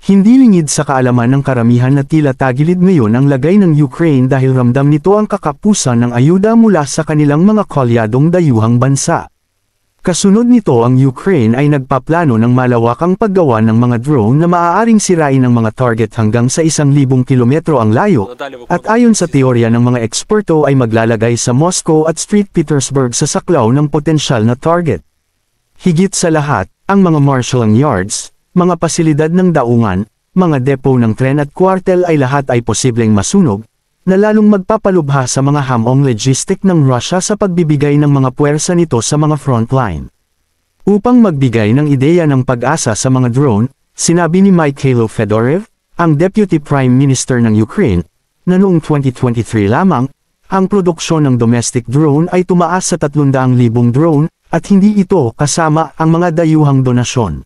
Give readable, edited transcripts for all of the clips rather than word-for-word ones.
Hindi lingid sa kaalaman ng karamihan na tila tagilid ngayon ang lagay ng Ukraine dahil ramdam nito ang kakapusan ng ayuda mula sa kanilang mga kalyadong dayuhang bansa. Kasunod nito ang Ukraine ay nagpaplano ng malawakang paggawa ng mga drone na maaaring sirain ng mga target hanggang sa 1,000 kilometro ang layo, at ayon sa teorya ng mga eksperto ay maglalagay sa Moscow at St. Petersburg sa saklaw ng potensyal na target. Higit sa lahat, ang mga marshalling yards, mga pasilidad ng daungan, mga depo ng tren at kwartel ay lahat ay posibleng masunog, na lalong magpapalubha sa mga hamong logistic ng Russia sa pagbibigay ng mga puwersa nito sa mga frontline. Upang magbigay ng ideya ng pag-asa sa mga drone, sinabi ni Mikhailo Fedorov, ang Deputy Prime Minister ng Ukraine, na noong 2023 lamang, ang produksyon ng domestic drone ay tumaas sa 300,000 drone, at hindi ito kasama ang mga dayuhang donasyon.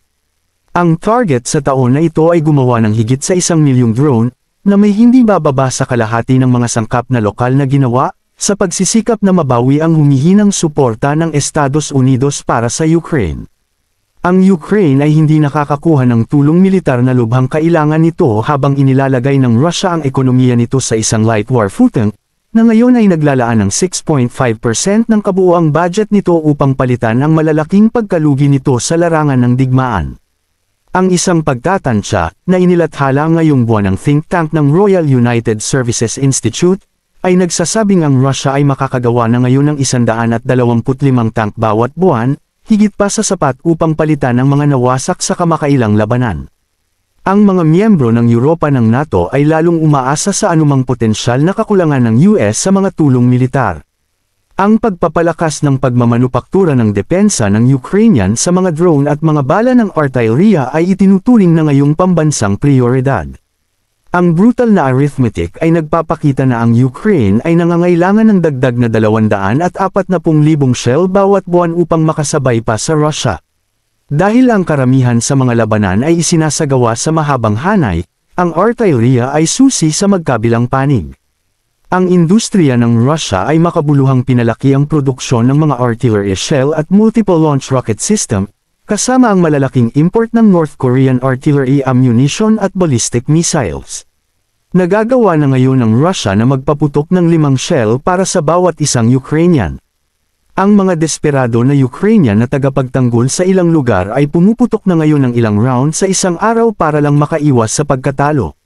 Ang target sa taon na ito ay gumawa ng higit sa 1,000,000 drone, na may hindi bababa sa kalahati ng mga sangkap na lokal na ginawa, sa pagsisikap na mabawi ang humihinang suporta ng Estados Unidos para sa Ukraine. Ang Ukraine ay hindi nakakakuha ng tulong militar na lubhang kailangan nito habang inilalagay ng Russia ang ekonomiya nito sa isang light war footing, na ngayon ay naglalaan ng 6.5% ng kabuuang budget nito upang palitan ang malalaking pagkalugi nito sa larangan ng digmaan. Ang isang pagtatansya, na inilathala ngayong buwan ng think tank ng Royal United Services Institute, ay nagsasabing ang Russia ay makakagawa na ngayon ng 125 tank bawat buwan, higit pa sa sapat upang palitan ang mga nawasak sa kamakailang labanan. Ang mga miyembro ng Europa ng NATO ay lalong umaasa sa anumang potensyal na kakulangan ng US sa mga tulong militar. Ang pagpapalakas ng pagmamanupaktura ng depensa ng Ukrainian sa mga drone at mga bala ng artilleria ay itinuturing na ngayong pambansang prioridad. Ang brutal na arithmetic ay nagpapakita na ang Ukraine ay nangangailangan ng dagdag na 240,000 shell bawat buwan upang makasabay pa sa Russia. Dahil ang karamihan sa mga labanan ay isinasagawa sa mahabang hanay, ang artilleria ay susi sa magkabilang panig. Ang industriya ng Russia ay makabuluhang pinalaki ang produksyon ng mga artillery shell at multiple launch rocket system, kasama ang malalaking import ng North Korean artillery ammunition at ballistic missiles. Nagagawa na ngayon ng Russia na magpaputok ng 5 shell para sa bawat isang Ukrainian. Ang mga desperado na Ukrainian na tagapagtanggol sa ilang lugar ay pumuputok na ngayon ng ilang round sa isang araw para lang makaiwas sa pagkatalo.